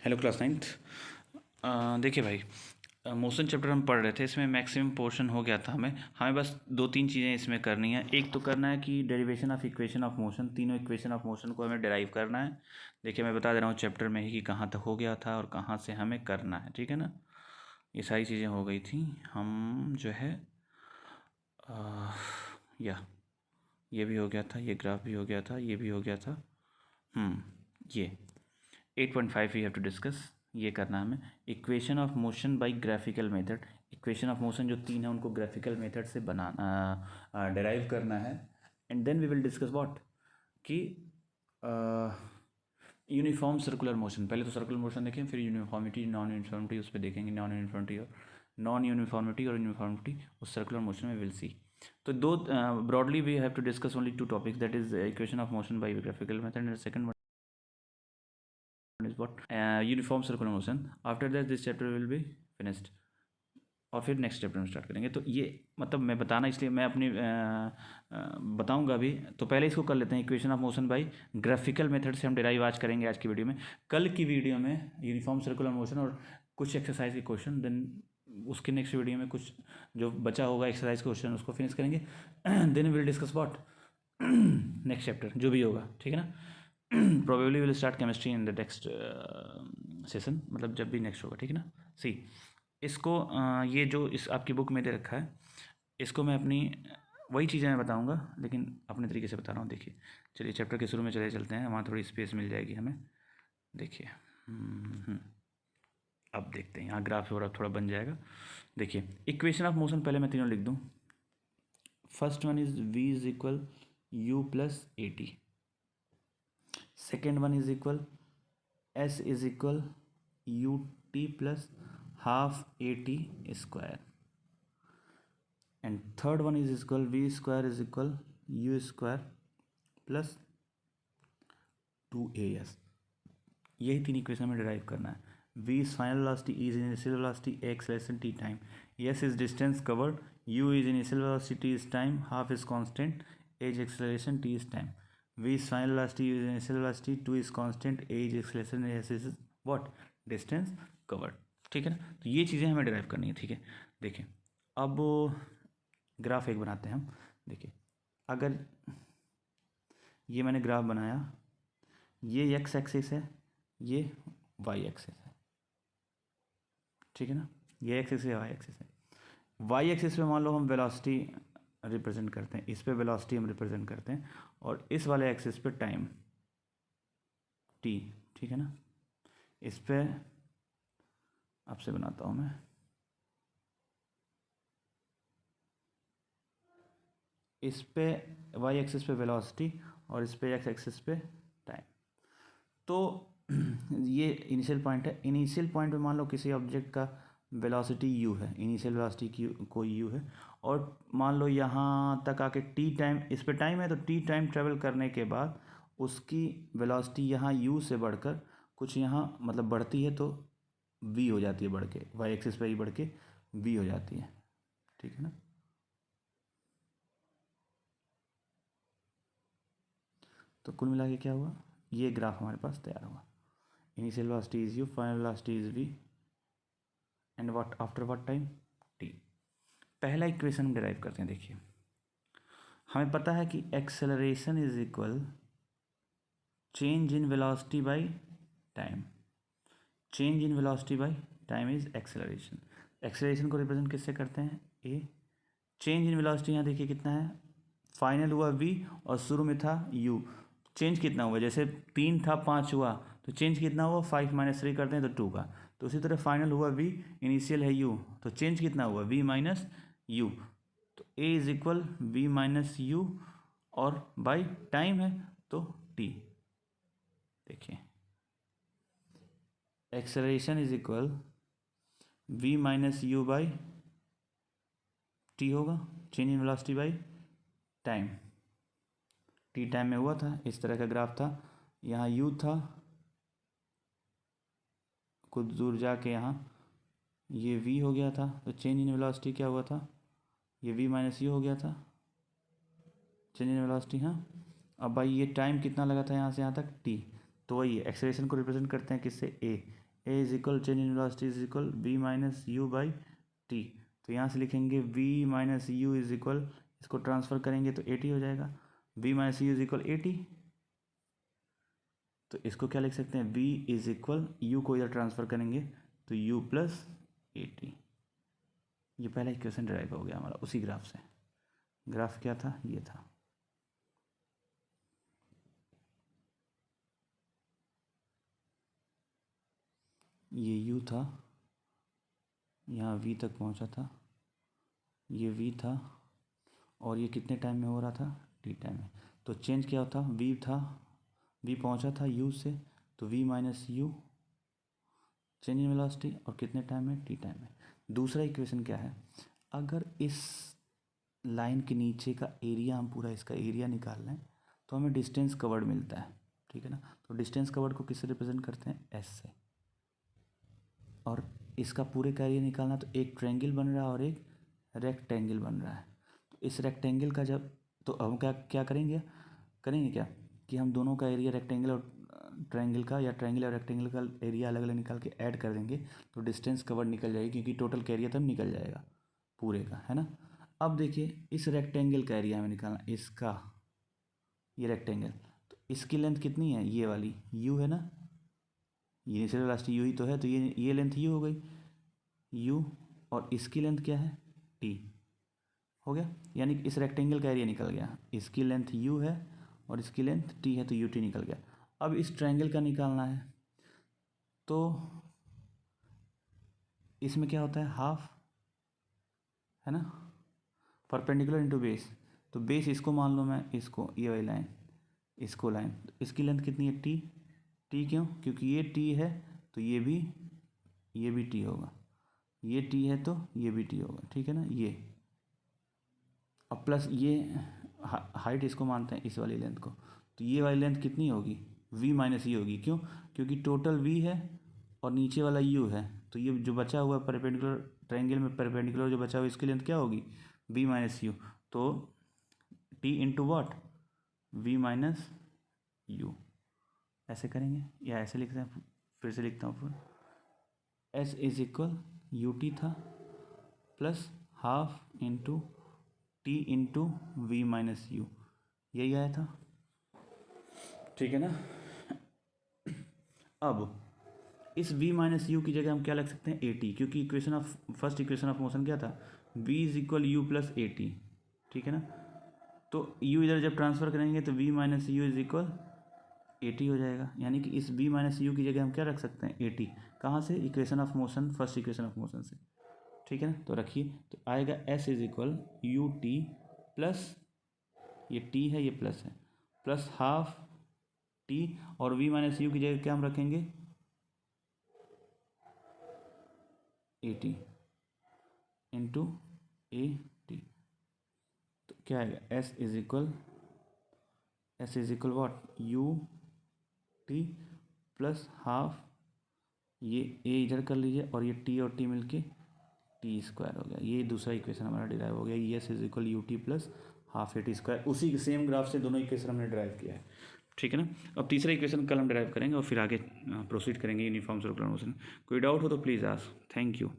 Hello class ninth. देखिए भाई, motion chapter हम पढ़ रहे थे, इसमें मैक्सिमम पोर्शन हो गया था। हमें बस दो तीन चीज़ें इसमें करनी है। एक तो करना है कि derivation of equation of motion, तीनों इक्वेशन ऑफ मोशन को हमें डेराइव करना है। देखिए मैं बता दे रहा हूँ चैप्टर में ही कि कहाँ तक हो गया था और कहाँ से हमें करना है, ठीक है ना। ये सारी चीज़ें हो गई थी। हम जो है अ, या ये भी हो गया था, ये ग्राफ भी हो गया था, ये भी हो गया था। ये 8.5 वी हैव टू डिस्कस। ये करना है हमें, equation of motion by graphical method. Equation of motion जो तीन है उनको ग्राफिकल मेथड से बनाना, डेराइव करना है। And then we will discuss what कि यूनिफॉर्म सर्कुलर मोशन। पहले तो सर्कुलर मोशन देखें, फिर यूनिफॉर्मिटी नॉन यूनिफॉर्मिटी उस पर देखेंगे। नॉन यूनिफॉर्मिटी और यूनिफॉर्मिटी उस सर्कुलर मोशन में विल सी। तो दो broadly we have to discuss only two topics, that is equation of motion by graphical method and second is what uniform circular motion. After that this chapter will be finished और फिर next chapter में start करेंगे। तो ये मतलब मैं बताना, इसलिए मैं अपनी बताऊंगा अभी। तो पहले इसको कर लेते हैं, equation of motion by graphical method से हम डिराइव आज करेंगे आज की वीडियो में। कल की वीडियो में यूनिफॉर्म सर्कुलर मोशन और कुछ एक्सरसाइज के क्वेश्चन, देन उसके नेक्स्ट वीडियो में कुछ जो बचा होगा एक्सरसाइज क्वेश्चन उसको फिनिश करेंगे। Then will discuss what next chapter जो भी होगा, ठीक है ना। Probably will start chemistry in the next session, मतलब जब भी नेक्स्ट होगा, ठीक है ना। सी इसको ये जो इस आपकी बुक में दे रखा है, इसको मैं अपनी वही चीज़ें मैं बताऊंगा लेकिन अपने तरीके से बता रहा हूँ। देखिए चलिए चैप्टर के शुरू में चले चलते हैं, वहाँ थोड़ी स्पेस मिल जाएगी हमें। देखिए अब देखते हैं, यहाँ ग्राफ हो रहा थोड़ा बन जाएगा। देखिए इक्वेशन ऑफ मोशन पहले मैं तीनों लिख दूँ। First one is v is equal u plus a t. Second one is equal s is equal u t plus half a t square. And third one is equal v square is equal u square plus 2as। यही तीन equation में derive करना है। v is final velocity, e is initial velocity, acceleration t time, s is distance covered, u is initial velocity, t is time, half is constant, h acceleration, t is time. v is final velocity, u is initial velocity, 2 is constant, a is acceleration, s is what distance covered, ठीक है ना। तो ये चीज़ें हमें derive करनी है, ठीक है। देखिए अब ग्राफ एक बनाते हैं हम। देखिए अगर ये मैंने ग्राफ बनाया, ये x एक्सिस है, ये y एक्सिस है, ठीक है ना। ये एक्सिस है, y एक्सिस है। y एक्सिस पे मान लो हम वेलोसिटी रिप्रेजेंट करते हैं, इस पे वेलोसिटी हम रिप्रेजेंट करते हैं, और इस वाले एक्सिस पे टाइम t, ठीक है ना। इस पे आपसे बनाता हूँ मैं, इस पे y एक्सिस पे वेलोसिटी और इस पे x एक्सिस पे टाइम। तो ये इनिशियल पॉइंट है। इनिशियल पॉइंट पे मान लो किसी ऑब्जेक्ट का वेलोसिटी u है, इनिशियल वेलोसिटी की कोई u है, और मान लो यहाँ तक आके t टाइम, इस पे टाइम है, तो t टाइम ट्रेवल करने के बाद उसकी वेलोसिटी यहाँ u से बढ़कर कुछ यहाँ मतलब बढ़ती है, तो v हो जाती है, बढ़ के y एक्सिस पे ही बढ़ के v हो जाती है, ठीक है ना। तो कुल मिला के क्या हुआ, ये ग्राफ हमारे पास तैयार हुआ। Initial velocity is u, final velocity is v, and what after what time t। पहला इक्वेशन हम डिराइव करते हैं। देखिए हमें पता है कि acceleration is equal change in velocity by time. Change in velocity by time is acceleration. Acceleration को रिप्रेजेंट किससे करते हैं, a। चेंज इन वेलोसिटी यहाँ देखिए कितना है, फाइनल हुआ v और शुरू में था u। चेंज कितना हुआ, जैसे 3 था 5 हुआ, तो चेंज कितना हुआ, 5 माइनस 3 करते हैं तो 2 का। तो उसी तरह फाइनल हुआ v, इनिशियल है u, तो चेंज कितना हुआ, v माइनस u। तो a is equal v minus u, और बाई टाइम है तो t। देखिए acceleration is equal v minus u by t होगा, change in velocity by time. T time में हुआ था, इस तरह का ग्राफ था, यहाँ u था, कुछ दूर जाके यहाँ ये v हो गया था, तो चेंज इन वेलोसिटी क्या हुआ था, ये v माइनस यू हो गया था, चेंज इन वेलोसिटी। हाँ अब भाई ये टाइम कितना लगा था यहाँ से यहाँ तक t, तो वही एक्सेलरेशन को रिप्रेजेंट करते हैं किससे, a। A is equal change in velocity is equal v minus you by T. तो यहाँ से लिखेंगे v minus you is equal, इसको ट्रांसफर करेंगे तो 80 हो जाएगा, v minus you is equal 80। तो इसको क्या लिख सकते हैं, v इज इक्वल u को इधर ट्रांसफर करेंगे तो u प्लस 80। ये पहला इक्वेशन ड्राइव हो गया हमारा उसी ग्राफ से। ग्राफ क्या था, ये था। ये u था, यहाँ v तक पहुँचा था, ये v था, और ये कितने टाइम में हो रहा था, t टाइम में। तो चेंज क्या होता, v था, v पहुँचा था u से, तो v minus you change in velocity, और कितने टाइम में, t टाइम में। दूसरा इक्वेशन क्या है, अगर इस लाइन के नीचे का एरिया, हम पूरा इसका एरिया निकाल लें तो हमें डिस्टेंस कवर्ड मिलता है, ठीक है ना। तो डिस्टेंस कवर्ड को किससे रिप्रेजेंट करते हैं, s से। और इसका पूरे का एरिया निकालना, तो एक ट्रायंगल बन रहा है और एक रेक्टेंगल बन रहा है। तो इस रेक्टेंगल का जब, तो हम क्या करेंगे क्या कि हम दोनों का एरिया रेक्टेंगल और ट्रायंगल का, या ट्रायंगल और रेक्टेंगल का एरिया अलग अलग निकाल के ऐड कर देंगे, तो डिस्टेंस कवर्ड निकल जाएगी, क्योंकि टोटल का एरिया तब निकल जाएगा पूरे का, है ना। अब देखिए इस रेक्टेंगल का एरिया हमें निकालना, इसका, ये रेक्टेंगल, तो इसकी लेंथ कितनी है, ये वाली u है ना, ये इनिशियल वेलोसिटी u ही तो है, तो ये लेंथ u हो गई u, और इसकी लेंथ क्या है, t हो गया। यानी कि इस रेक्टेंगल का एरिया निकल गया, इसकी लेंथ u है और इसकी लेंथ t है, तो ut निकल गया। अब इस ट्रायंगल का निकालना है, तो इसमें क्या होता है, हाफ, है ना, परपेंडिकुलर इनटू बेस। तो बेस इसको मान लो मैं, इसको, ये वाली लाइन, इसको लाइन, इसकी लेंथ कितनी है, टी। टी क्यों, क्योंकि ये टी है तो ये भी टी होगा, ये टी है तो ये भी टी होगा, ठीक है ना। ये अब प्लस ये हाइट इसको मानते हैं, इस वाली लेंथ को, तो ये वाली लेंथ कितनी होगी, v माइनस ई होगी। क्यों, क्योंकि टोटल v है और नीचे वाला u है, तो ये जो बचा हुआ परपेंडिकुलर ट्रायंगल में, परपेंडिकुलर जो बचा हुआ इसकी लेंथ क्या होगी, v माइनस यू। तो t into what, v minus u, ऐसे करेंगे या ऐसे लिखते हैं, फिर से लिखता हूँ फिर, s is equal u t था plus half into t into v minus u, यही आया था, ठीक है ना। अब इस v माइनस यू की जगह हम क्या लिख सकते हैं, ए टी, क्योंकि फर्स्ट इक्वेशन ऑफ मोशन क्या था, v is equal you plus a T, ठीक है ना। तो u इधर जब ट्रांसफर करेंगे तो v minus you is equal A T हो जाएगा। यानी कि इस v माइनस यू की जगह हम क्या रख सकते हैं, ए टी। कहाँ से, equation of motion, first equation of motion से, ठीक है ना। तो रखिए, तो आएगा s is equal u t plus, ये t है, ये प्लस है, प्लस हाफ t, और v माइनस यू की जगह क्या हम रखेंगे, A T into A T. तो क्या आएगा, s is equal what, you t plus half, ये a इधर कर लीजिए, और ये t और t मिलके टी स्क्वायर हो गया। ये दूसरा इक्वेशन हमारा डिराइव हो गया, yes is equal u t plus half a t square. उसी सेम ग्राफ से दोनों इक्वेशन हमने ड्राइव किया है, ठीक है ना। अब तीसरा इक्वेशन कल हम ड्राइव करेंगे और फिर आगे प्रोसीड करेंगे यूनिफॉर्म सर्कुलर मोशन। कोई डाउट हो तो प्लीज़ आस्क। Thank you.